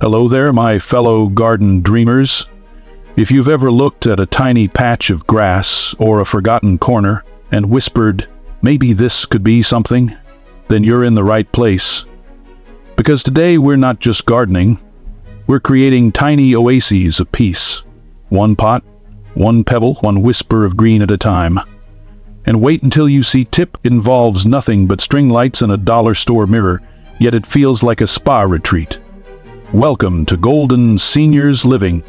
Hello there, my fellow garden dreamers. If you've ever looked at a tiny patch of grass or a forgotten corner and whispered, maybe this could be something, then you're in the right place. Because today we're not just gardening, we're creating tiny oases of peace. One pot, one pebble, one whisper of green at a time. And wait until you see tip involves nothing but string lights and a dollar store mirror, yet it feels like a spa retreat. Welcome to Golden Seniors Living,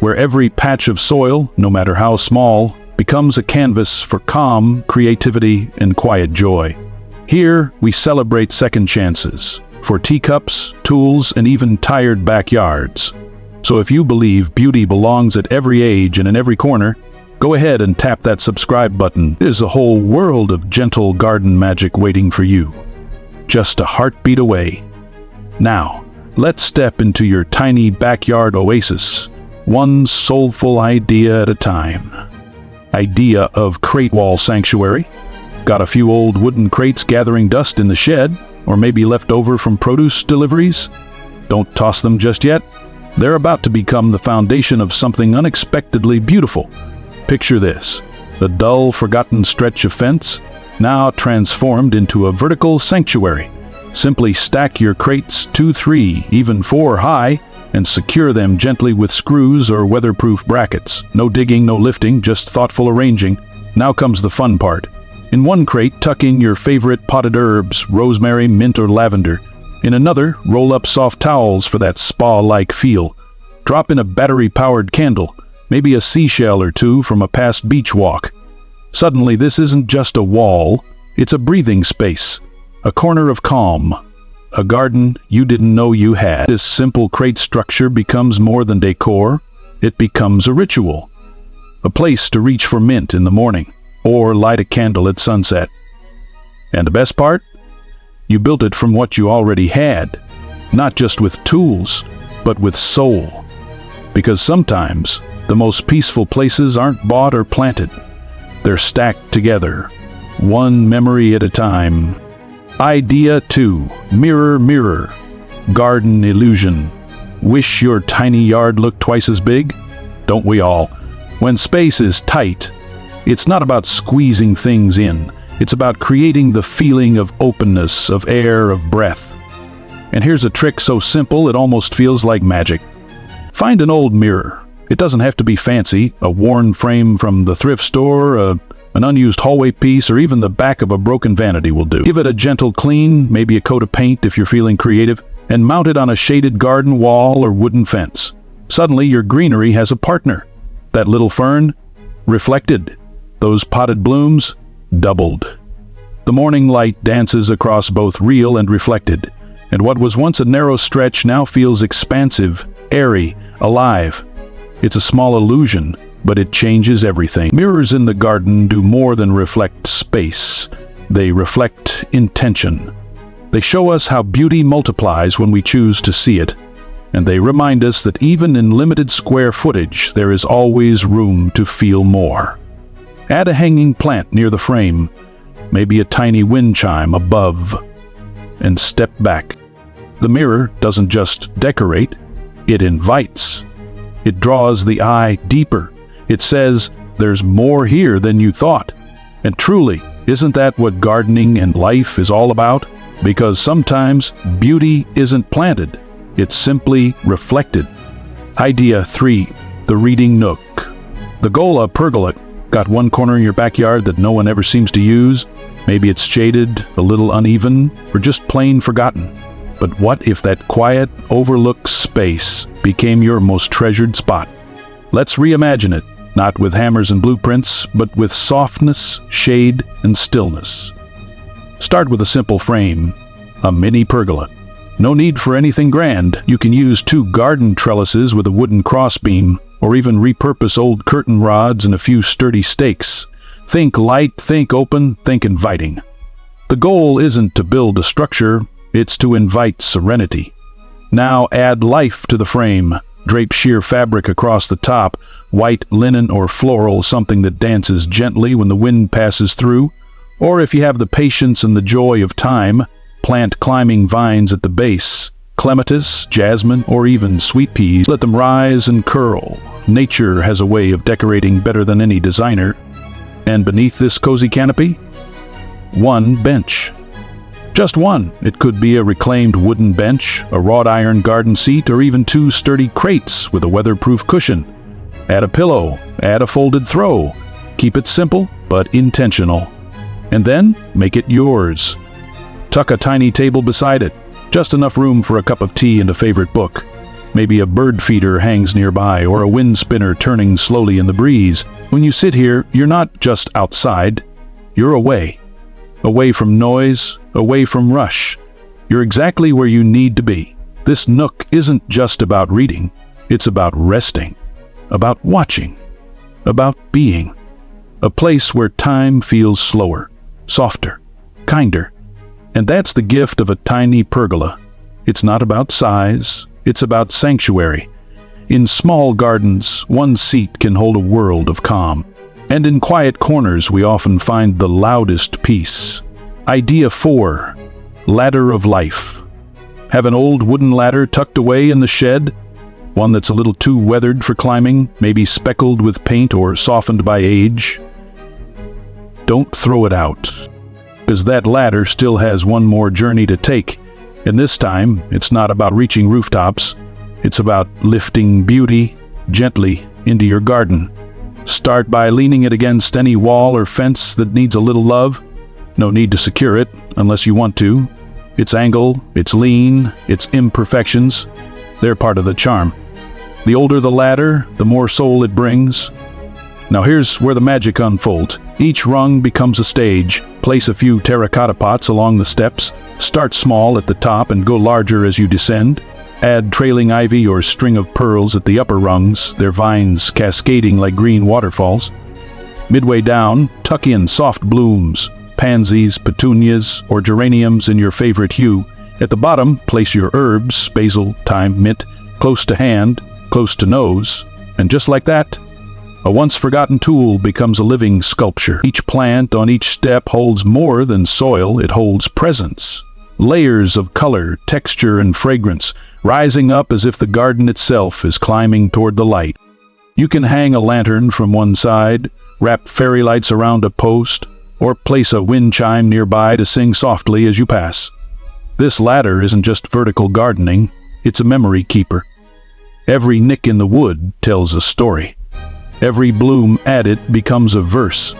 where every patch of soil, no matter how small, becomes a canvas for calm, creativity, and quiet joy. Here, we celebrate second chances for teacups, tools, and even tired backyards. So if you believe beauty belongs at every age and in every corner, go ahead and tap that subscribe button. There's a whole world of gentle garden magic waiting for you, just a heartbeat away. Now, let's step into your tiny backyard oasis, one soulful idea at a time. Idea of crate wall sanctuary? Got a few old wooden crates gathering dust in the shed, or maybe left over from produce deliveries? Don't toss them just yet. They're about to become the foundation of something unexpectedly beautiful. Picture this: the dull, forgotten stretch of fence, now transformed into a vertical sanctuary. Simply stack your crates 2, 3, even 4 high, and secure them gently with screws or weatherproof brackets. No digging, no lifting, just thoughtful arranging. Now comes the fun part. In one crate, tuck in your favorite potted herbs, rosemary, mint, or lavender. In another, roll up soft towels for that spa-like feel. Drop in a battery-powered candle, maybe a seashell or two from a past beach walk. Suddenly, this isn't just a wall, it's a breathing space. A corner of calm, a garden you didn't know you had. This simple crate structure becomes more than decor, it becomes a ritual. A place to reach for mint in the morning, or light a candle at sunset. And the best part? You built it from what you already had, not just with tools, but with soul. Because sometimes, the most peaceful places aren't bought or planted. They're stacked together, one memory at a time. Idea 2. Mirror, mirror. Garden illusion. Wish your tiny yard looked twice as big? Don't we all? When space is tight, it's not about squeezing things in. It's about creating the feeling of openness, of air, of breath. And here's a trick so simple it almost feels like magic. Find an old mirror. It doesn't have to be fancy. A worn frame from the thrift store, an unused hallway piece, or even the back of a broken vanity will do. Give it a gentle clean, maybe a coat of paint if you're feeling creative, and mount it on a shaded garden wall or wooden fence. Suddenly, your greenery has a partner. That little fern? Reflected. Those potted blooms? Doubled. The morning light dances across both real and reflected, and what was once a narrow stretch now feels expansive, airy, alive. It's a small illusion, but it changes everything. Mirrors in the garden do more than reflect space. They reflect intention. They show us how beauty multiplies when we choose to see it. And they remind us that even in limited square footage, there is always room to feel more. Add a hanging plant near the frame, maybe a tiny wind chime above, and step back. The mirror doesn't just decorate, it invites. It draws the eye deeper. It says, there's more here than you thought. And truly, isn't that what gardening and life is all about? Because sometimes beauty isn't planted, it's simply reflected. Idea 3. The Reading Nook. The goal of pergola. Got one corner in your backyard that no one ever seems to use? Maybe it's shaded, a little uneven, or just plain forgotten. But what if that quiet, overlooked space became your most treasured spot? Let's reimagine it. Not with hammers and blueprints, but with softness, shade, and stillness. Start with a simple frame, a mini pergola. No need for anything grand. You can use 2 garden trellises with a wooden crossbeam, or even repurpose old curtain rods and a few sturdy stakes. Think light, think open, think inviting. The goal isn't to build a structure, it's to invite serenity. Now add life to the frame. Drape sheer fabric across the top, white linen or floral, something that dances gently when the wind passes through. Or if you have the patience and the joy of time, plant climbing vines at the base, Clematis, jasmine, or even sweet peas. Let them rise and curl. Nature has a way of decorating better than any designer. And beneath this cozy canopy, one bench. Just one. It could be a reclaimed wooden bench, a wrought iron garden seat, or even two sturdy crates with a weatherproof cushion. Add a pillow, add a folded throw. Keep it simple, but intentional. And then, make it yours. Tuck a tiny table beside it, just enough room for a cup of tea and a favorite book. Maybe a bird feeder hangs nearby, or a wind spinner turning slowly in the breeze. When you sit here, you're not just outside, you're away. Away from noise, away from rush. You're exactly where you need to be. This nook isn't just about reading, it's about resting, about watching, about being. A place where time feels slower, softer, kinder. And that's the gift of a tiny pergola. It's not about size, it's about sanctuary. In small gardens, one seat can hold a world of calm. And in quiet corners, we often find the loudest peace. Idea 4. Ladder of life. Have an old wooden ladder tucked away in the shed? One that's a little too weathered for climbing, maybe speckled with paint or softened by age? Don't throw it out, because that ladder still has one more journey to take. And this time, it's not about reaching rooftops. It's about lifting beauty gently into your garden. Start by leaning it against any wall or fence that needs a little love. No need to secure it, unless you want to. Its angle, its lean, its imperfections, they're part of the charm. The older the ladder, the more soul it brings. Now here's where the magic unfolds. Each rung becomes a stage. Place a few terracotta pots along the steps. Start small at the top and go larger as you descend. Add trailing ivy or string of pearls at the upper rungs, their vines cascading like green waterfalls. Midway down, tuck in soft blooms, pansies, petunias, or geraniums in your favorite hue. At the bottom, place your herbs, basil, thyme, mint, close to hand, close to nose, and just like that, a once-forgotten tool becomes a living sculpture. Each plant on each step holds more than soil, it holds presence. Layers of color, texture, and fragrance, rising up as if the garden itself is climbing toward the light. You can hang a lantern from one side, wrap fairy lights around a post, or place a wind chime nearby to sing softly as you pass. This ladder isn't just vertical gardening, it's a memory keeper. Every nick in the wood tells a story. Every bloom added becomes a verse,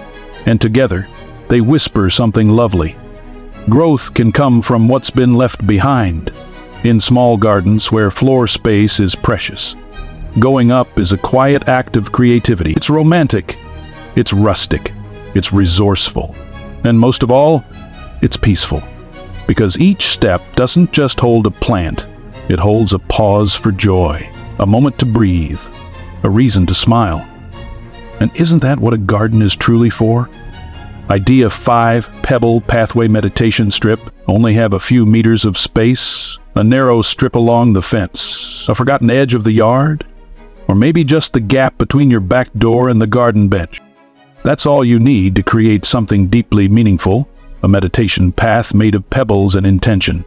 and together they whisper something lovely. Growth can come from what's been left behind, in small gardens where floor space is precious. Going up is a quiet act of creativity. It's romantic, it's rustic, it's resourceful, and most of all, it's peaceful. Because each step doesn't just hold a plant, it holds a pause for joy, a moment to breathe, a reason to smile. And isn't that what a garden is truly for? Idea 5, Pebble Pathway meditation strip. Only have a few meters of space, a narrow strip along the fence, a forgotten edge of the yard, or maybe just the gap between your back door and the garden bench. That's all you need to create something deeply meaningful, a meditation path made of pebbles and intention.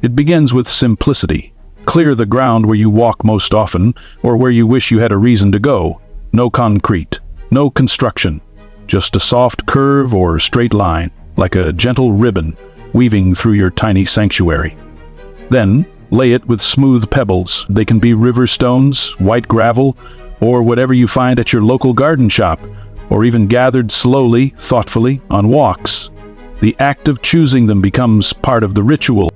It begins with simplicity. Clear the ground where you walk most often, or where you wish you had a reason to go. No concrete, no construction. Just a soft curve or straight line, like a gentle ribbon, weaving through your tiny sanctuary. Then, lay it with smooth pebbles. They can be river stones, white gravel, or whatever you find at your local garden shop, or even gathered slowly, thoughtfully, on walks. The act of choosing them becomes part of the ritual.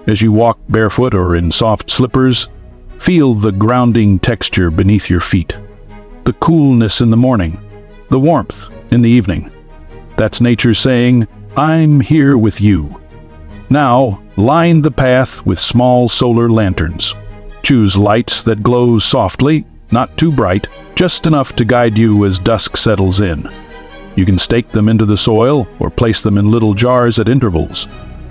As you walk barefoot or in soft slippers, feel the grounding texture beneath your feet. The coolness in the morning, the warmth in the evening. That's nature saying, I'm here with you. Now, line the path with small solar lanterns. Choose lights that glow softly, not too bright, just enough to guide you as dusk settles in. You can stake them into the soil or place them in little jars at intervals.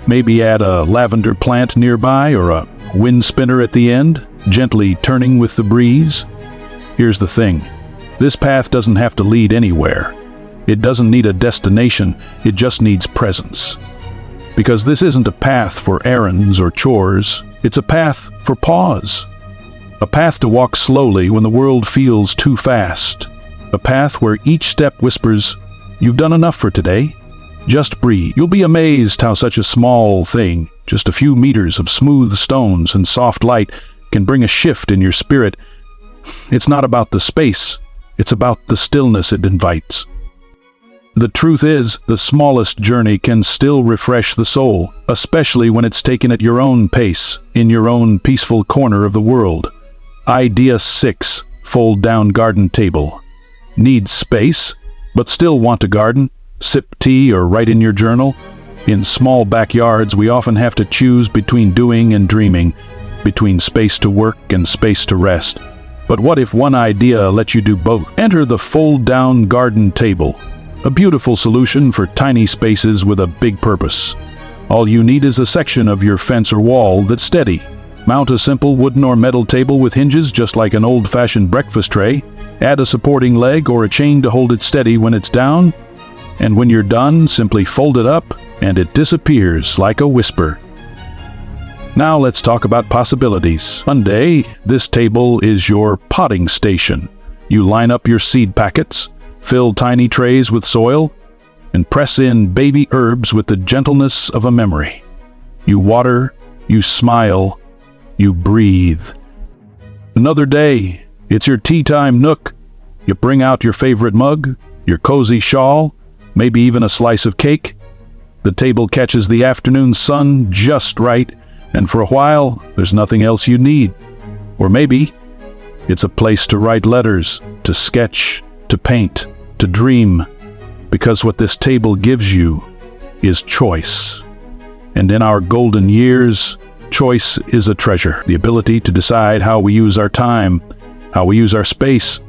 Maybe add a lavender plant nearby or a wind spinner at the end, gently turning with the breeze. Here's the thing. This path doesn't have to lead anywhere. It doesn't need a destination, it just needs presence. Because this isn't a path for errands or chores, It's a path for pause. A path to walk slowly when the world feels too fast. A path where each step whispers, "You've done enough for today. Just breathe." You'll be amazed how such a small thing, just a few meters of smooth stones and soft light, can bring a shift in your spirit. It's not about the space, it's about the stillness it invites. The truth is, the smallest journey can still refresh the soul, especially when it's taken at your own pace, in your own peaceful corner of the world. Idea 6. Fold-down garden table. Need space, but still want a garden? Sip tea or write in your journal? In small backyards, we often have to choose between doing and dreaming, between space to work and space to rest. But what if one idea lets you do both? Enter the fold-down garden table, a beautiful solution for tiny spaces with a big purpose. All you need is a section of your fence or wall that's steady. Mount a simple wooden or metal table with hinges just like an old-fashioned breakfast tray. Add a supporting leg or a chain to hold it steady when it's down. And when you're done, simply fold it up and it disappears like a whisper. Now let's talk about possibilities. One day, this table is your potting station. You line up your seed packets, fill tiny trays with soil, and press in baby herbs with the gentleness of a memory. You water, you smile, you breathe. Another day, it's your tea time nook. You bring out your favorite mug, your cozy shawl, maybe even a slice of cake. The table catches the afternoon sun just right, and for a while, there's nothing else you need. Or maybe it's a place to write letters, to sketch, to paint, to dream, because what this table gives you is choice. And in our golden years, choice is a treasure. The ability to decide how we use our time, how we use our space,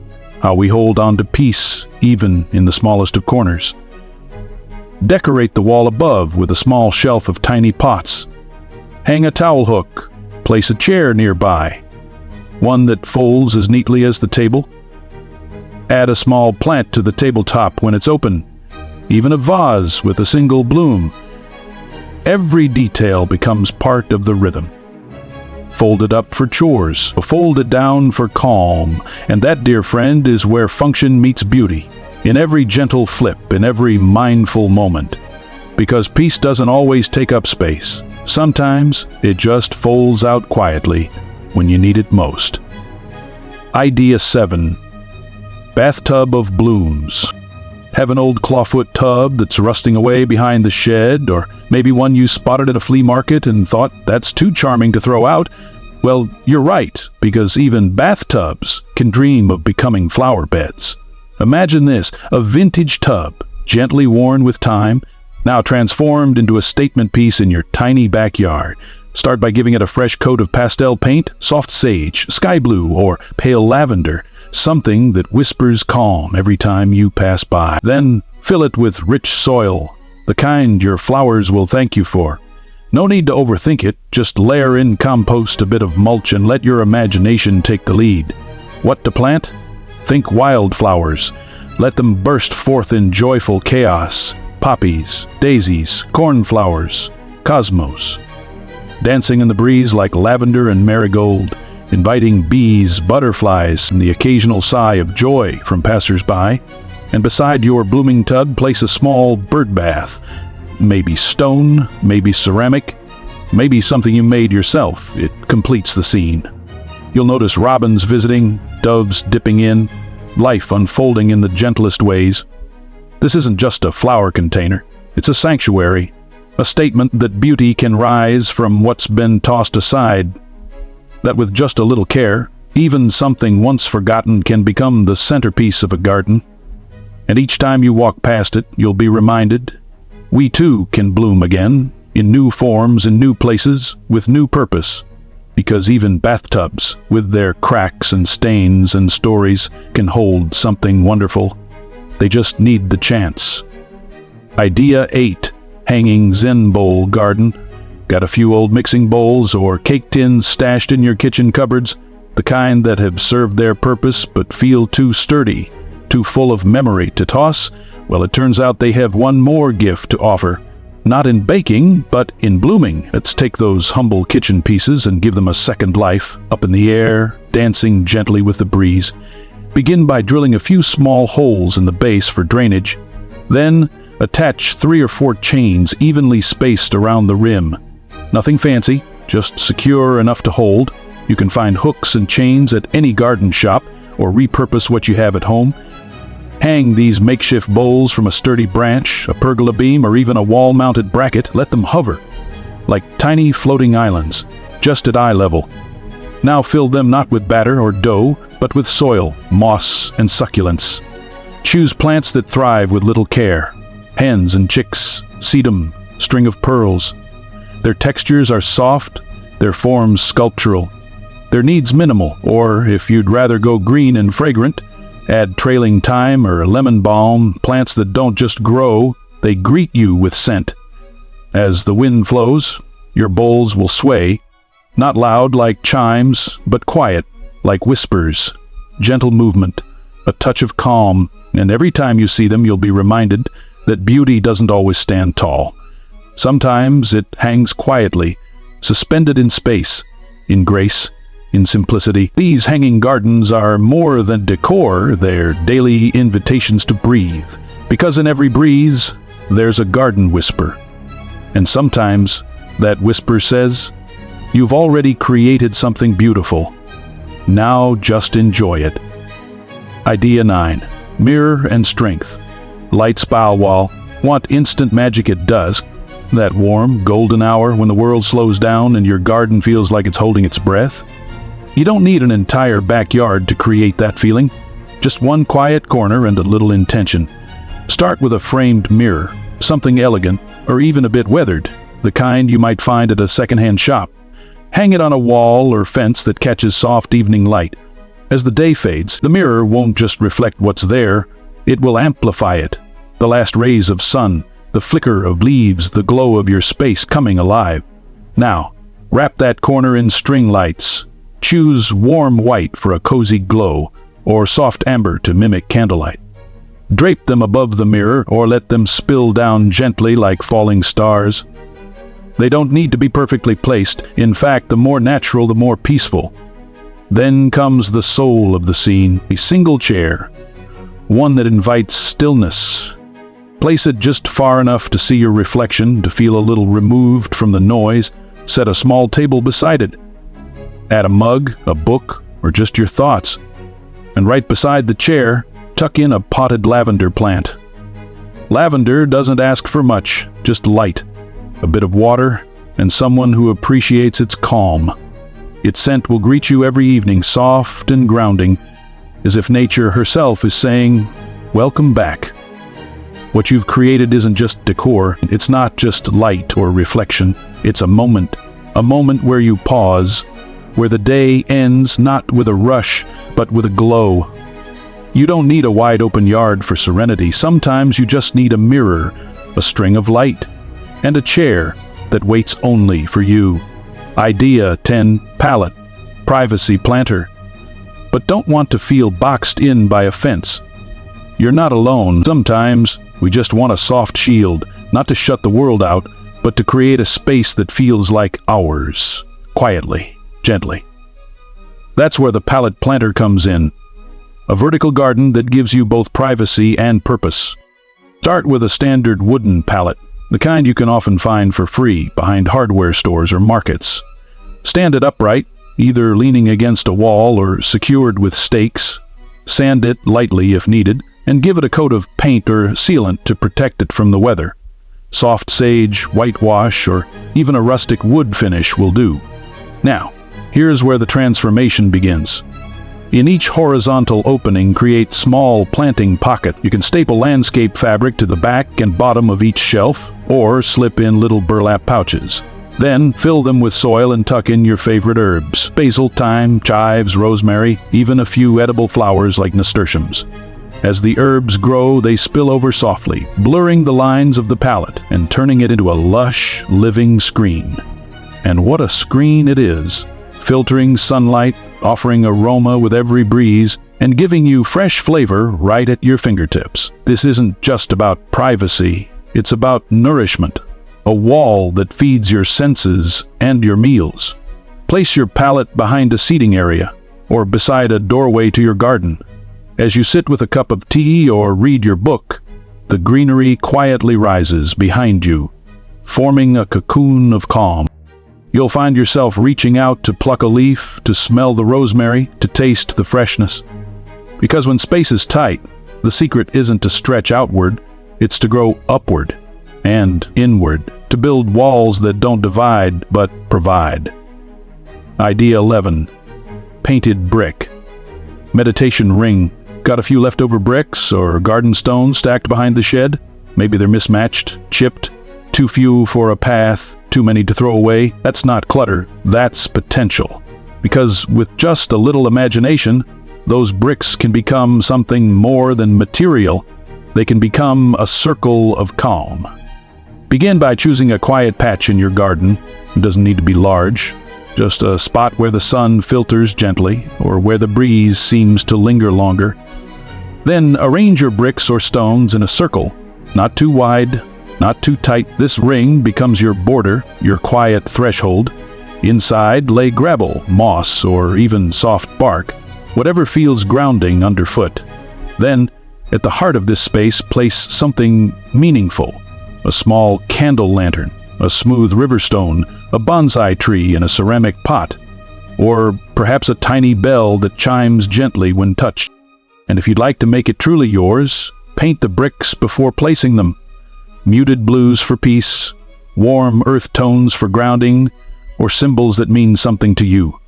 how we hold on to peace, even in the smallest of corners. Decorate the wall above with a small shelf of tiny pots. Hang a towel hook. Place a chair nearby, one that folds as neatly as the table. Add a small plant to the tabletop when it's open, even a vase with a single bloom. Every detail becomes part of the rhythm. Fold it up for chores, fold it down for calm, and that, dear friend, is where function meets beauty, in every gentle flip, in every mindful moment. Because peace doesn't always take up space. Sometimes it just folds out quietly when you need it most. Idea 7. Bathtub of Blooms. Have an old clawfoot tub that's rusting away behind the shed, or maybe one you spotted at a flea market and thought that's too charming to throw out. Well, you're right, because even bathtubs can dream of becoming flower beds. Imagine this, a vintage tub, gently worn with time, now transformed into a statement piece in your tiny backyard. Start by giving it a fresh coat of pastel paint, soft sage, sky blue, or pale lavender, something that whispers calm every time you pass by. Then fill it with rich soil, the kind your flowers will thank you for. No need to overthink it, just layer in compost, a bit of mulch, and let your imagination take the lead. What to plant? Think wildflowers. Let them burst forth in joyful chaos. Poppies, daisies, cornflowers, cosmos. Dancing in the breeze like lavender and marigold, inviting bees, butterflies, and the occasional sigh of joy from passers-by. And beside your blooming tub, place a small bird bath. Maybe stone, maybe ceramic, maybe something you made yourself. It completes the scene. You'll notice robins visiting, doves dipping in, life unfolding in the gentlest ways. This isn't just a flower container, it's a sanctuary, a statement that beauty can rise from what's been tossed aside, that with just a little care, even something once forgotten can become the centerpiece of a garden. And each time you walk past it, you'll be reminded, we too can bloom again, in new forms, in new places, with new purpose. Because even bathtubs, with their cracks and stains and stories, can hold something wonderful. They just need the chance. Idea 8. Hanging Zen bowl garden. Got a few old mixing bowls or cake tins stashed in your kitchen cupboards, the kind that have served their purpose but feel too sturdy, too full of memory to toss? Well, it turns out they have one more gift to offer. Not in baking, but in blooming. Let's take those humble kitchen pieces and give them a second life, up in the air, dancing gently with the breeze. Begin by drilling a few small holes in the base for drainage. Then, attach 3 or 4 chains evenly spaced around the rim. Nothing fancy, just secure enough to hold. You can find hooks and chains at any garden shop, or repurpose what you have at home. Hang these makeshift bowls from a sturdy branch, a pergola beam, or even a wall-mounted bracket. Let them hover, like tiny floating islands, just at eye level. Now fill them not with batter or dough, but with soil, moss, and succulents. Choose plants that thrive with little care. Hens and chicks, sedum, string of pearls. Their textures are soft, their forms sculptural. Their needs minimal, or if you'd rather go green and fragrant, add trailing thyme or lemon balm, plants that don't just grow, they greet you with scent. As the wind flows, your bowls will sway, not loud like chimes, but quiet like whispers. Gentle movement, a touch of calm, and every time you see them you'll be reminded that beauty doesn't always stand tall. Sometimes it hangs quietly, suspended in space, in grace, in simplicity. These hanging gardens are more than decor, they're daily invitations to breathe. Because in every breeze, there's a garden whisper. And sometimes that whisper says, "You've already created something beautiful. Now just enjoy it." Idea 9. Mirror and strength. Light spiral wall. Want instant magic at dusk? That warm, golden hour when the world slows down and your garden feels like it's holding its breath? You don't need an entire backyard to create that feeling. Just one quiet corner and a little intention. Start with a framed mirror, something elegant, or even a bit weathered, the kind you might find at a secondhand shop. Hang it on a wall or fence that catches soft evening light. As the day fades, the mirror won't just reflect what's there, it will amplify it. The last rays of sun, the flicker of leaves, the glow of your space coming alive. Now, wrap that corner in string lights. Choose warm white for a cozy glow, or soft amber to mimic candlelight. Drape them above the mirror or let them spill down gently like falling stars. They don't need to be perfectly placed. In fact, the more natural, the more peaceful. Then comes the soul of the scene, a single chair, one that invites stillness. Place it just far enough to see your reflection, to feel a little removed from the noise. Set a small table beside it. Add a mug, a book, or just your thoughts. And right beside the chair, tuck in a potted lavender plant. Lavender doesn't ask for much, just light, a bit of water, and someone who appreciates its calm. Its scent will greet you every evening, soft and grounding, as if nature herself is saying, "Welcome back." What you've created isn't just decor, it's not just light or reflection, it's a moment where you pause, where the day ends not with a rush, but with a glow. You don't need a wide-open yard for serenity. Sometimes you just need a mirror, a string of light, and a chair that waits only for you. Idea 10. Pallet. Privacy planter. But don't want to feel boxed in by a fence. You're not alone. Sometimes we just want a soft shield, not to shut the world out, but to create a space that feels like ours, quietly. Gently. That's where the pallet planter comes in. A vertical garden that gives you both privacy and purpose. Start with a standard wooden pallet, the kind you can often find for free behind hardware stores or markets. Stand it upright, either leaning against a wall or secured with stakes. Sand it lightly if needed, and give it a coat of paint or sealant to protect it from the weather. Soft sage, whitewash, or even a rustic wood finish will do. Now, here's where the transformation begins. In each horizontal opening, create small planting pockets. You can staple landscape fabric to the back and bottom of each shelf, or slip in little burlap pouches. Then, fill them with soil and tuck in your favorite herbs. Basil, thyme, chives, rosemary, even a few edible flowers like nasturtiums. As the herbs grow, they spill over softly, blurring the lines of the palette and turning it into a lush, living screen. And what a screen it is! Filtering sunlight, offering aroma with every breeze, and giving you fresh flavor right at your fingertips. This isn't just about privacy, it's about nourishment. a wall that feeds your senses and your meals. Place your pallet behind a seating area or beside a doorway to your garden. As you sit with a cup of tea or read your book, the greenery quietly rises behind you, forming a cocoon of calm. You'll find yourself reaching out to pluck a leaf, to smell the rosemary, to taste the freshness. Because when space is tight, the secret isn't to stretch outward, it's to grow upward and inward, to build walls that don't divide but provide. Idea 11. Painted brick. Meditation ring. Got a few leftover bricks or garden stones stacked behind the shed? Maybe they're mismatched, chipped, too few for a path, too many to throw away. That's not clutter, that's potential. Because with just a little imagination, those bricks can become something more than material. They can become a circle of calm. Begin by choosing a quiet patch in your garden. It doesn't need to be large. Just a spot where the sun filters gently, or where the breeze seems to linger longer. Then arrange your bricks or stones in a circle, not too wide, not too tight. This ring becomes your border, your quiet threshold. Inside, lay gravel, moss, or even soft bark, whatever feels grounding underfoot. Then, at the heart of this space, place something meaningful. A small candle lantern, a smooth river stone, a bonsai tree in a ceramic pot, or perhaps a tiny bell that chimes gently when touched. And if you'd like to make it truly yours, paint the bricks before placing them. Muted blues for peace, warm earth tones for grounding, or symbols that mean something to you.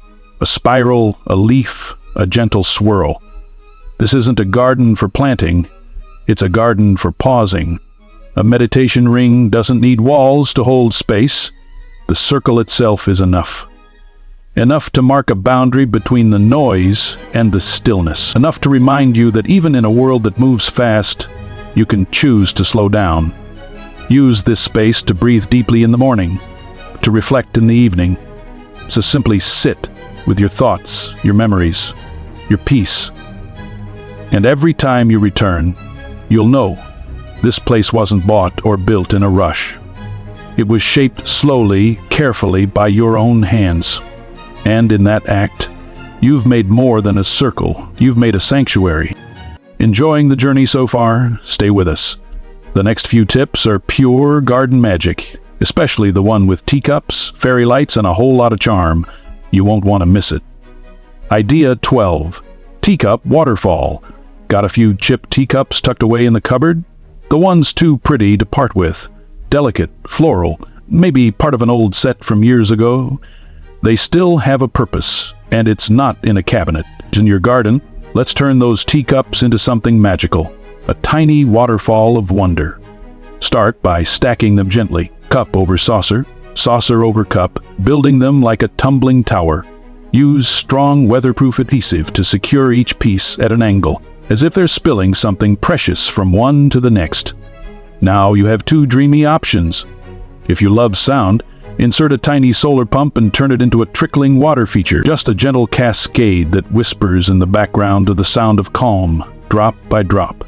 A spiral, a leaf, a gentle swirl. This isn't a garden for planting, it's a garden for pausing. A meditation ring doesn't need walls to hold space. The circle itself is enough. Enough to mark a boundary between the noise and the stillness. Enough to remind you that even in a world that moves fast, you can choose to slow down. Use this space to breathe deeply in the morning, to reflect in the evening, to simply sit with your thoughts, your memories, your peace. And every time you return, you'll know this place wasn't bought or built in a rush. It was shaped slowly, carefully by your own hands. And in that act, you've made more than a circle. You've made a sanctuary. Enjoying the journey so far? Stay with us. The next few tips are pure garden magic, especially the one with teacups, fairy lights, and a whole lot of charm. You won't want to miss it. Idea 12. Teacup Waterfall. Got a few chipped teacups tucked away in the cupboard? The ones too pretty to part with. Delicate, floral, maybe part of an old set from years ago. They still have a purpose, and it's not in a cabinet. In your garden, let's turn those teacups into something magical. A tiny waterfall of wonder. Start by stacking them gently, cup over saucer, saucer over cup, building them like a tumbling tower. Use strong weatherproof adhesive to secure each piece at an angle, as if they're spilling something precious from one to the next. Now you have two dreamy options. If you love sound, insert a tiny solar pump and turn it into a trickling water feature, just a gentle cascade that whispers in the background to the sound of calm, drop by drop.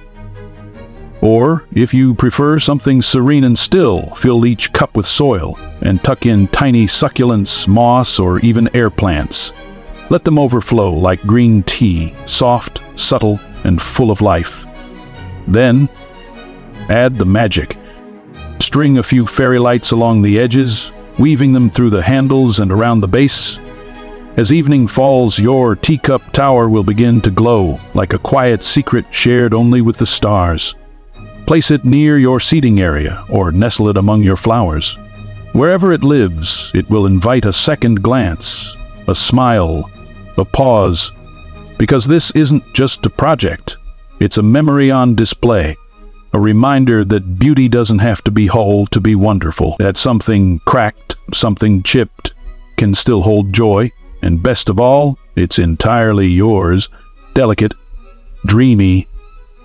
Or, if you prefer something serene and still, fill each cup with soil and tuck in tiny succulents, moss, or even air plants. Let them overflow like green tea, soft, subtle, and full of life. Then, add the magic. String a few fairy lights along the edges, weaving them through the handles and around the base. As evening falls, your teacup tower will begin to glow like a quiet secret shared only with the stars. Place it near your seating area or nestle it among your flowers. Wherever it lives, it will invite a second glance, a smile, a pause, because this isn't just a project. It's a memory on display, a reminder that beauty doesn't have to be whole to be wonderful, that something cracked, something chipped, can still hold joy, and best of all, it's entirely yours, delicate, dreamy,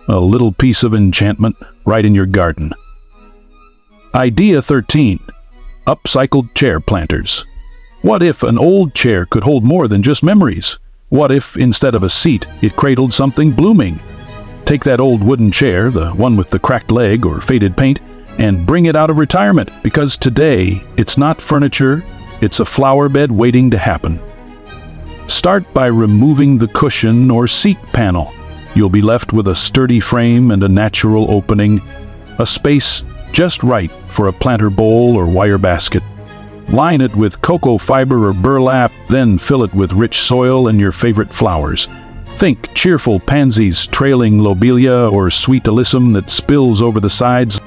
a little piece of enchantment right in your garden. Idea 13. Upcycled chair planters. What if an old chair could hold more than just memories? What if, instead of a seat, it cradled something blooming? Take that old wooden chair, the one with the cracked leg or faded paint, and bring it out of retirement, because today it's not furniture, it's a flower bed waiting to happen. Start by removing the cushion or seat panel. You'll be left with a sturdy frame and a natural opening, a space just right for a planter bowl or wire basket. Line it with cocoa fiber or burlap, then fill it with rich soil and your favorite flowers. Think cheerful pansies trailing lobelia or sweet alyssum that spills over the sides.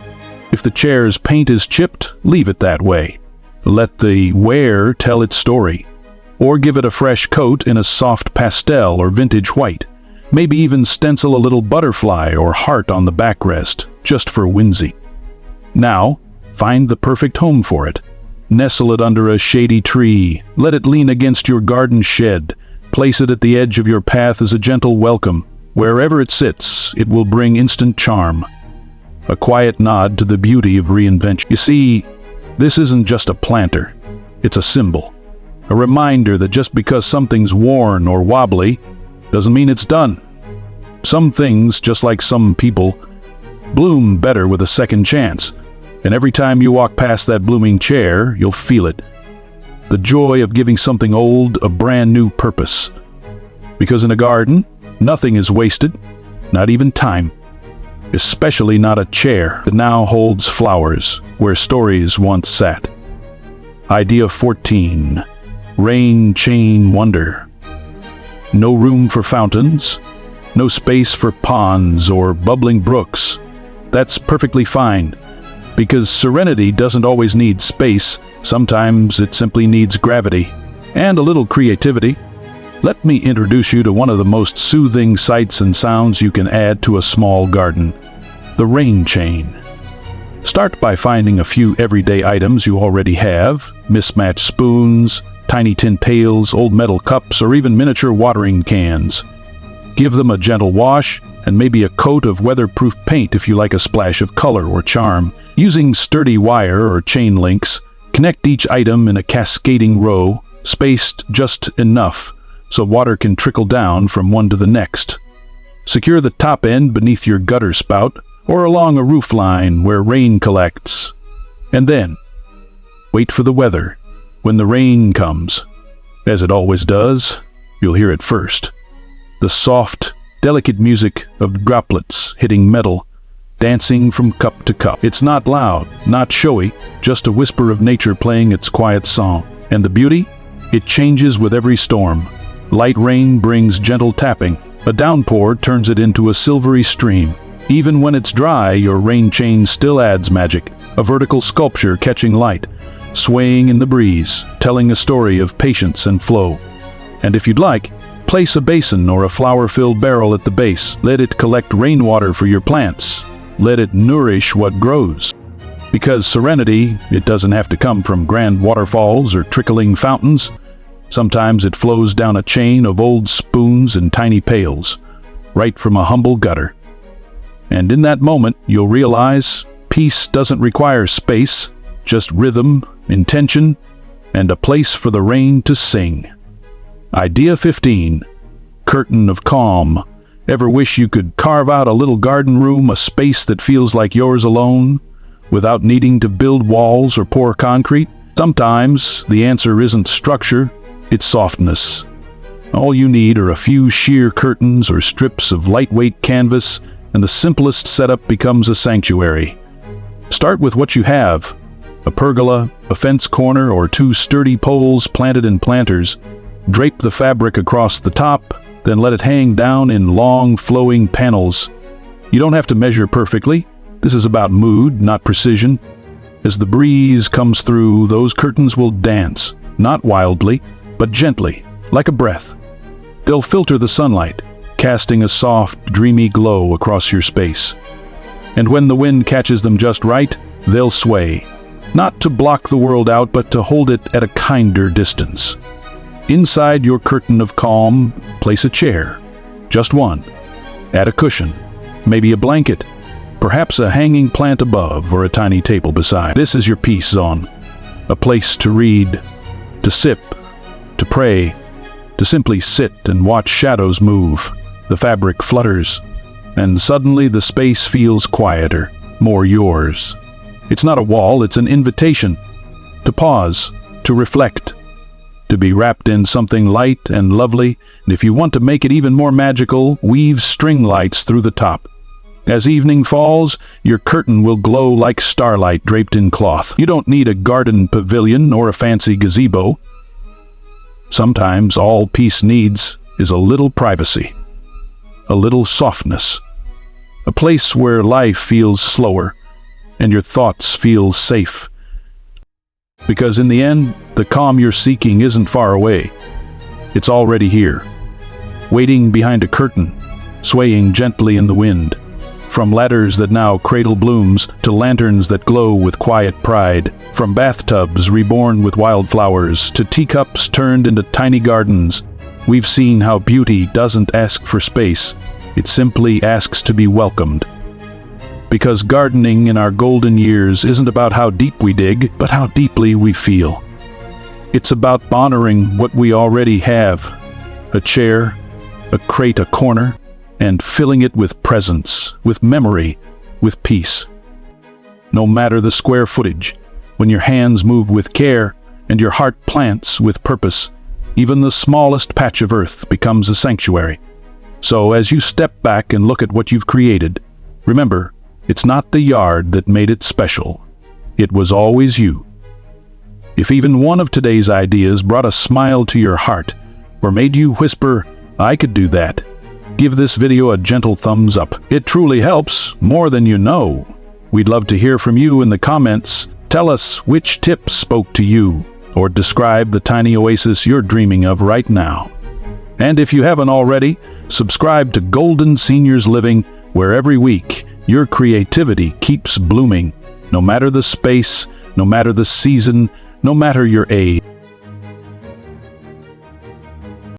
If the chair's paint is chipped, leave it that way. Let the wear tell its story. Or give it a fresh coat in a soft pastel or vintage white. Maybe even stencil a little butterfly or heart on the backrest, just for whimsy. Now, find the perfect home for it. Nestle it under a shady tree. Let it lean against your garden shed. Place it at the edge of your path as a gentle welcome. Wherever it sits, it will bring instant charm. A quiet nod to the beauty of reinvention. You see, this isn't just a planter. It's a symbol. A reminder that just because something's worn or wobbly doesn't mean it's done. Some things, just like some people, bloom better with a second chance. And every time you walk past that blooming chair, you'll feel it. The joy of giving something old a brand new purpose. Because in a garden, nothing is wasted, not even time. Especially not a chair that now holds flowers where stories once sat. Idea 14. Rain Chain Wonder. No room for fountains, no space for ponds or bubbling brooks. That's perfectly fine. Because serenity doesn't always need space, sometimes it simply needs gravity and a little creativity. Let me introduce you to one of the most soothing sights and sounds you can add to a small garden: the rain chain. Start by finding a few everyday items you already have: mismatched spoons, tiny tin pails, old metal cups, or even miniature watering cans. Give them a gentle wash and maybe a coat of weatherproof paint if you like a splash of color or charm. Using sturdy wire or chain links, connect each item in a cascading row, spaced just enough so water can trickle down from one to the next. Secure the top end beneath your gutter spout or along a roof line where rain collects. And then, wait for the weather. When the rain comes, as it always does, you'll hear it first. The soft, delicate music of droplets hitting metal, dancing from cup to cup. It's not loud, not showy, just a whisper of nature playing its quiet song. And the beauty? It changes with every storm. Light rain brings gentle tapping. A downpour turns it into a silvery stream. Even when it's dry, your rain chain still adds magic. A vertical sculpture catching light, swaying in the breeze, telling a story of patience and flow. And if you'd like, place a basin or a flower-filled barrel at the base. Let it collect rainwater for your plants. Let it nourish what grows. Because serenity, it doesn't have to come from grand waterfalls or trickling fountains. Sometimes it flows down a chain of old spoons and tiny pails, right from a humble gutter. And in that moment, you'll realize peace doesn't require space, just rhythm, intention, and a place for the rain to sing. Idea 15. Curtain of Calm. Ever wish you could carve out a little garden room, a space that feels like yours alone, without needing to build walls or pour concrete? Sometimes the answer isn't structure, it's softness. All you need are a few sheer curtains or strips of lightweight canvas, and the simplest setup becomes a sanctuary. Start with what you have: a pergola, a fence corner, or 2 sturdy poles planted in planters. Drape the fabric across the top, then let it hang down in long, flowing panels. You don't have to measure perfectly. This is about mood, not precision. As the breeze comes through, those curtains will dance, not wildly, but gently, like a breath. They'll filter the sunlight, casting a soft, dreamy glow across your space. And when the wind catches them just right, they'll sway, not to block the world out, but to hold it at a kinder distance. Inside your curtain of calm, place a chair, just one. Add a cushion, maybe a blanket, perhaps a hanging plant above or a tiny table beside. This is your peace zone, a place to read, to sip, to pray, to simply sit and watch shadows move. The fabric flutters, and suddenly the space feels quieter, more yours. It's not a wall, it's an invitation to pause, to reflect, to be wrapped in something light and lovely, and if you want to make it even more magical, weave string lights through the top. As evening falls, your curtain will glow like starlight draped in cloth. You don't need a garden pavilion or a fancy gazebo. Sometimes all peace needs is a little privacy, a little softness, a place where life feels slower and your thoughts feel safe. Because in the end, the calm you're seeking isn't far away. It's already here, waiting behind a curtain, swaying gently in the wind. From ladders that now cradle blooms to lanterns that glow with quiet pride, from bathtubs reborn with wildflowers to teacups turned into tiny gardens, we've seen how beauty doesn't ask for space, it simply asks to be welcomed. Because gardening in our golden years isn't about how deep we dig, but how deeply we feel. It's about honoring what we already have, a chair, a crate, a corner, and filling it with presence, with memory, with peace. No matter the square footage, when your hands move with care and your heart plants with purpose, even the smallest patch of earth becomes a sanctuary. So as you step back and look at what you've created, remember, it's not the yard that made it special. It was always you. If even one of today's ideas brought a smile to your heart, or made you whisper, "I could do that," give this video a gentle thumbs up. It truly helps, more than you know. We'd love to hear from you in the comments. Tell us which tips spoke to you, or describe the tiny oasis you're dreaming of right now. And if you haven't already, subscribe to Golden Seniors Living, where every week your creativity keeps blooming, no matter the space, no matter the season, no matter your age.